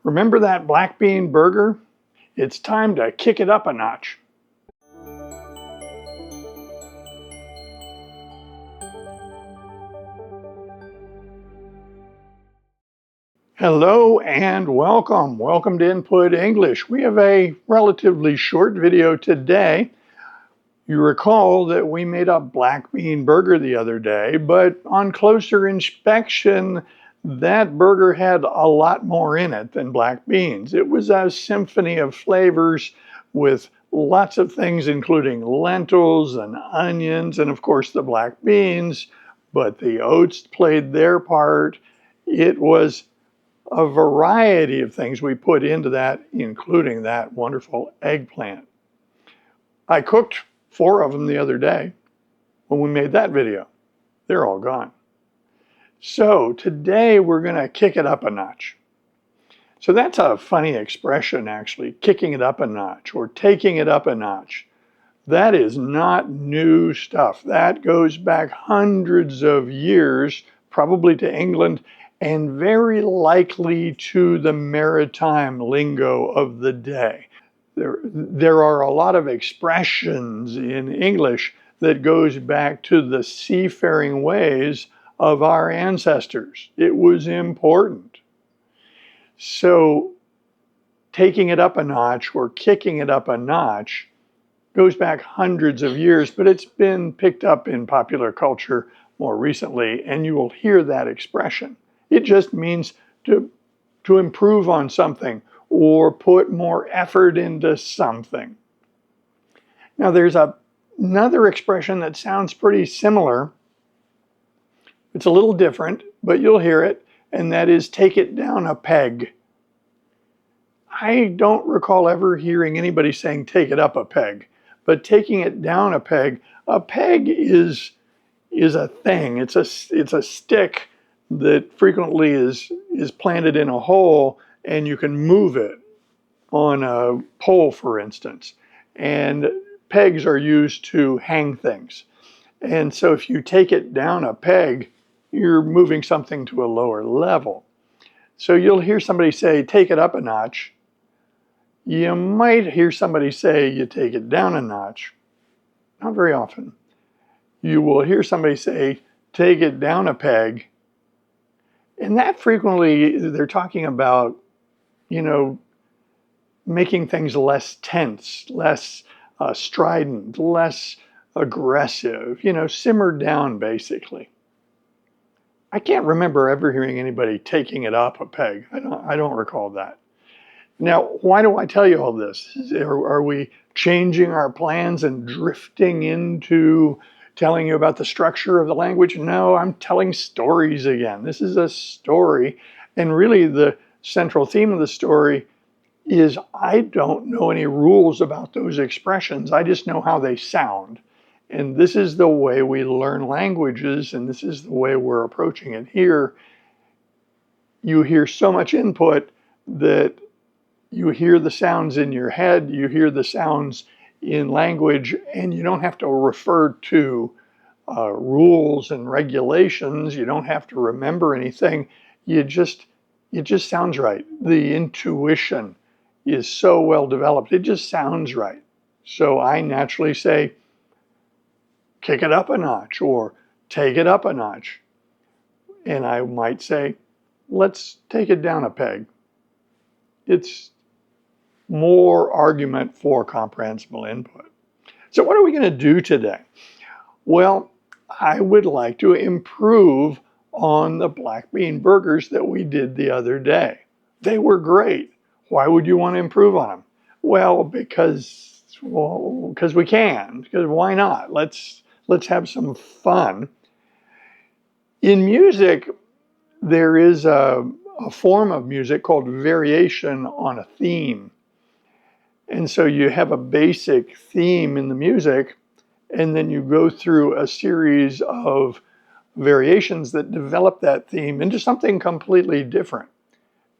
Remember that black bean burger? It's time to kick it up a notch. Hello and welcome. Welcome to Input English. We have a relatively short video today. You recall that we made a black bean burger the other day, but on closer inspection, that burger had a lot more in it than black beans. It was a symphony of flavors with lots of things, including lentils and onions, and of course the black beans, but the oats played their part. It was a variety of things we put into that, including that wonderful eggplant. I cooked 4 of them the other day when we made that video. They're all gone. So today we're going to kick it up a notch. So that's a funny expression, actually, kicking it up a notch or taking it up a notch. That is not new stuff. That goes back hundreds of years, probably to England, and very likely to the maritime lingo of the day. There are a lot of expressions in English that goes back to the seafaring ways of our ancestors. It was important. So taking it up a notch or kicking it up a notch goes back hundreds of years, but it's been picked up in popular culture more recently, and you will hear that expression. It just means to improve on something or put more effort into something. Now there's another expression that sounds pretty similar. It's a little different, but you'll hear it, and that is take it down a peg. I don't recall ever hearing anybody saying take it up a peg, but taking it down a peg is a thing. It's a stick that frequently is planted in a hole, and you can move it on a pole, for instance. And pegs are used to hang things. And so if you take it down a peg, you're moving something to a lower level. So you'll hear somebody say, take it up a notch. You might hear somebody say, you take it down a notch. Not very often. You will hear somebody say, take it down a peg. And that frequently, they're talking about, making things less tense, less strident, less aggressive, simmer down basically. I can't remember ever hearing anybody taking it up a peg. I don't recall that. Now, why do I tell you all this? Are we changing our plans and drifting into telling you about the structure of the language? No, I'm telling stories again. This is a story, and really the central theme of the story is I don't know any rules about those expressions. I just know how they sound. And this is the way we learn languages, and this is the way we're approaching it here. You hear so much input that you hear the sounds in your head, you hear the sounds in language, and you don't have to refer to rules and regulations. You don't have to remember anything. It just sounds right. The intuition is so well developed. It just sounds right. So I naturally say, kick it up a notch or take it up a notch. And I might say, let's take it down a peg. It's more argument for comprehensible input. So what are we going to do today? Well, I would like to improve on the black bean burgers that we did the other day. They were great. Why would you want to improve on them? Well, because we can. Because why not? Let's have some fun. In music, there is a form of music called variation on a theme. And so you have a basic theme in the music, and then you go through a series of variations that develop that theme into something completely different.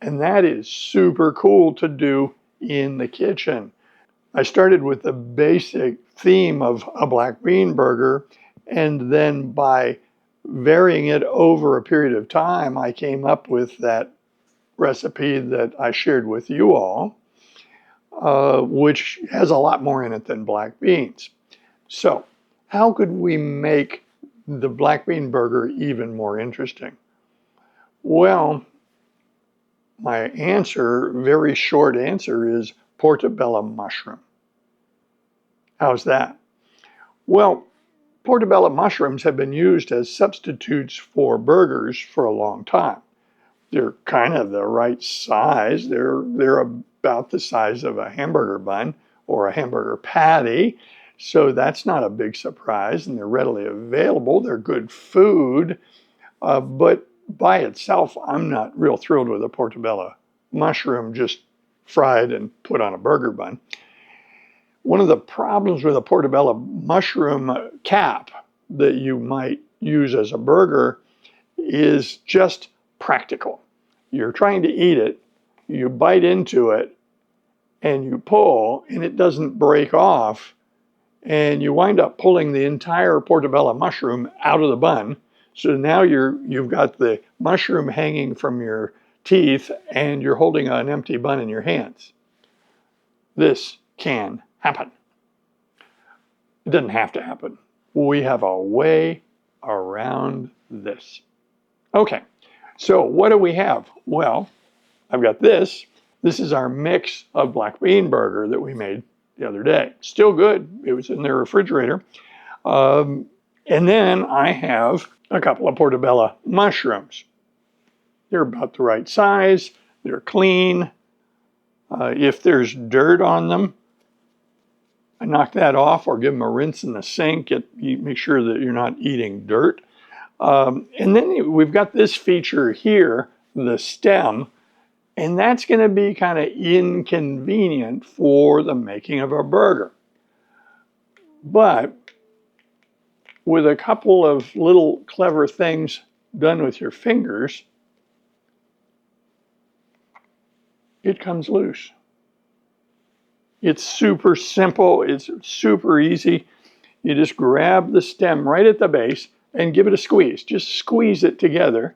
And that is super cool to do in the kitchen. I started with the basic theme of a black bean burger, and then by varying it over a period of time, I came up with that recipe that I shared with you all, which has a lot more in it than black beans. So, how could we make the black bean burger even more interesting? Well, my answer, very short answer, is portobello mushroom. How's that? Well, portobello mushrooms have been used as substitutes for burgers for a long time. They're kind of the right size. They're about the size of a hamburger bun or a hamburger patty. So that's not a big surprise, and they're readily available. They're good food, but by itself, I'm not real thrilled with a portobello mushroom just fried and put on a burger bun. One of the problems with a portobello mushroom cap that you might use as a burger is just practical. You're trying to eat it, you bite into it, and you pull, and it doesn't break off, and you wind up pulling the entire portobello mushroom out of the bun. So now you've got the mushroom hanging from your teeth, and you're holding an empty bun in your hands. This can happen. It doesn't have to happen. We have a way around this. Okay, so what do we have? Well, I've got this. This is our mix of black bean burger that we made the other day. Still good. It was in the refrigerator. And then I have a couple of portobello mushrooms. They're about the right size. They're clean. If there's dirt on them, I knock that off or give them a rinse in the sink. Make sure that you're not eating dirt. And then we've got this feature here, the stem, and that's going to be kind of inconvenient for the making of a burger. But with a couple of little clever things done with your fingers, it comes loose. It's super simple. It's super easy. You just grab the stem right at the base and give it a squeeze. Just squeeze it together,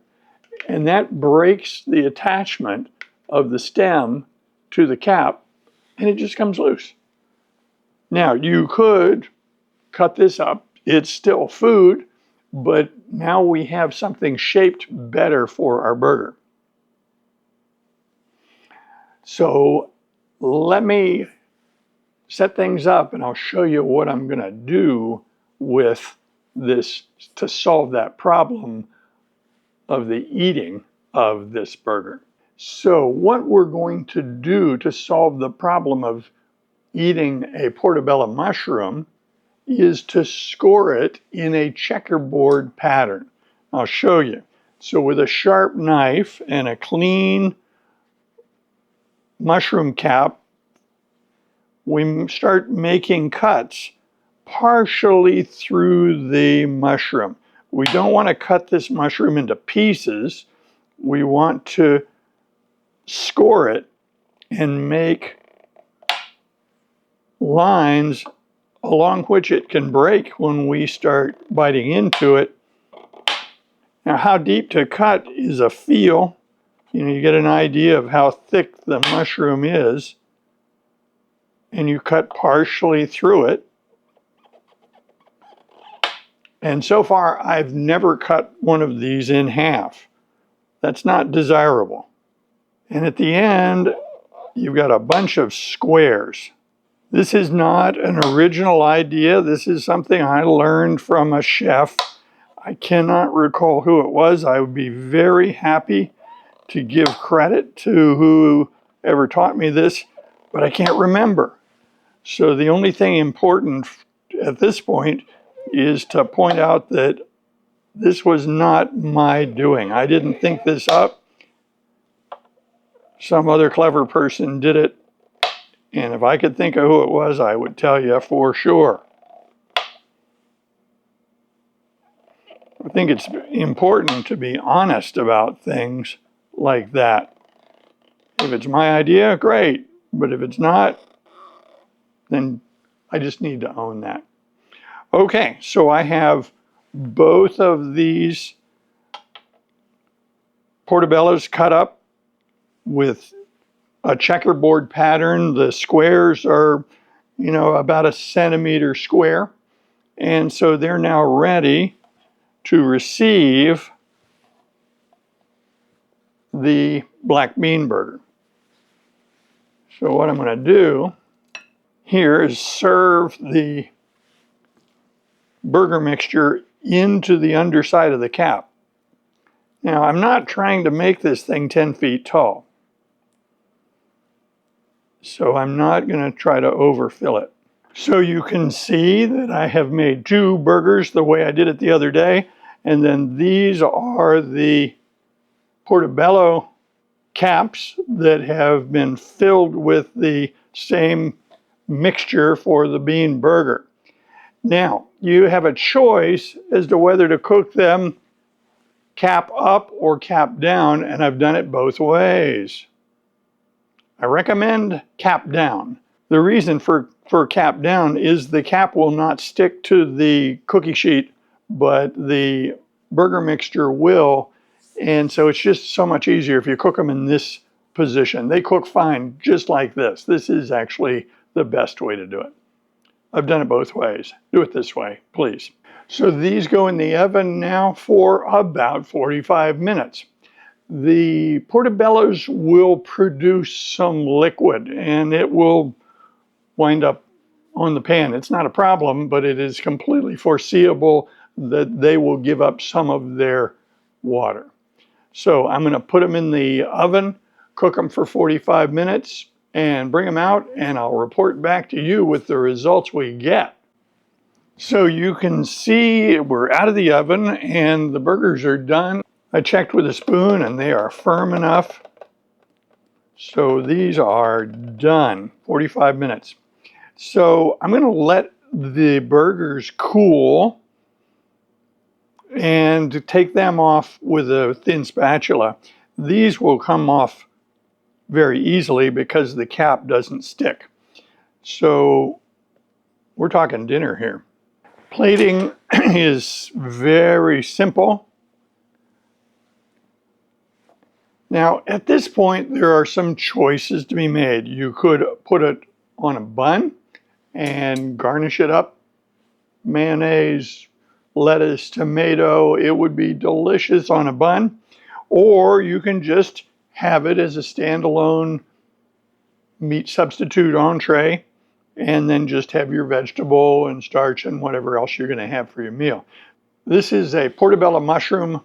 and that breaks the attachment of the stem to the cap, and it just comes loose. Now, you could cut this up. It's still food, but now we have something shaped better for our burger. So let me set things up, and I'll show you what I'm going to do with this to solve that problem of the eating of this burger. So what we're going to do to solve the problem of eating a portobello mushroom is to score it in a checkerboard pattern. I'll show you. So with a sharp knife and a clean mushroom cap, we start making cuts partially through the mushroom. We don't want to cut this mushroom into pieces. We want to score it and make lines along which it can break when we start biting into it. Now, how deep to cut is a feel. You get an idea of how thick the mushroom is, and you cut partially through it. And so far, I've never cut one of these in half. That's not desirable. And at the end, you've got a bunch of squares. This is not an original idea. This is something I learned from a chef. I cannot recall who it was. I would be very happy to give credit to whoever taught me this, but I can't remember. So the only thing important at this point is to point out that this was not my doing. I didn't think this up. Some other clever person did it. And if I could think of who it was, I would tell you for sure. I think it's important to be honest about things like that. If it's my idea, great. But if it's not, then I just need to own that. Okay, so I have both of these portobellos cut up. with a checkerboard pattern. The squares are, about a centimeter square. And so they're now ready to receive the black bean burger. So what I'm going to do here is serve the burger mixture into the underside of the cap. Now, I'm not trying to make this thing 10 feet tall, so I'm not going to try to overfill it. So you can see that I have made 2 burgers the way I did it the other day, and then these are the portobello caps that have been filled with the same mixture for the bean burger. Now, you have a choice as to whether to cook them cap up or cap down, and I've done it both ways. I recommend cap down. The reason for cap down is the cap will not stick to the cookie sheet, but the burger mixture will, and so it's just so much easier if you cook them in this position. They cook fine just like this. This is actually the best way to do it. I've done it both ways. Do it this way, please. So these go in the oven now for about 45 minutes. The portobellos will produce some liquid and it will wind up on the pan. It's not a problem, but it is completely foreseeable that they will give up some of their water. So I'm going to put them in the oven, cook them for 45 minutes, and bring them out, and I'll report back to you with the results we get. So you can see we're out of the oven and the burgers are done. I checked with a spoon and they are firm enough. So these are done, 45 minutes. So I'm going to let the burgers cool and take them off with a thin spatula. These will come off very easily because the cap doesn't stick. So we're talking dinner here. Plating is very simple. Now, at this point, there are some choices to be made. You could put it on a bun and garnish it up. Mayonnaise, lettuce, tomato, it would be delicious on a bun. Or you can just have it as a standalone meat substitute entree and then just have your vegetable and starch and whatever else you're going to have for your meal. This is a portobello mushroom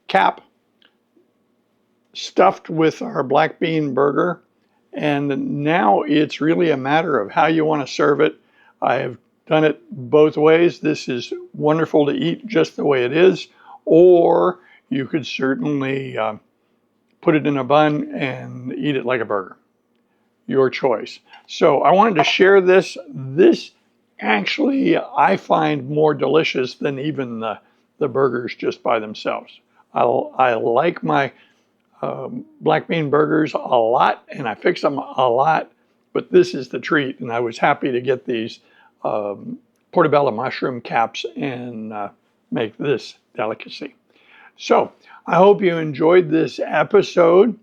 cap stuffed with our black bean burger, and now it's really a matter of how you want to serve it. I have done it both ways. This is wonderful to eat just the way it is, or you could certainly put it in a bun and eat it like a burger. Your choice. So I wanted to share this. This actually I find more delicious than even the burgers just by themselves. I like my black bean burgers a lot, and I fix them a lot, but this is the treat, and I was happy to get these portobello mushroom caps and make this delicacy. So I hope you enjoyed this episode.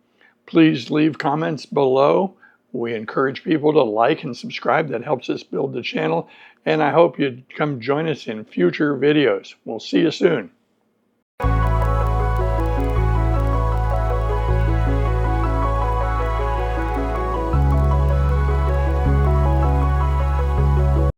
Please leave comments below. We encourage people to like and subscribe. That helps us build the channel, and I hope you'd come join us in future videos. We'll see you soon.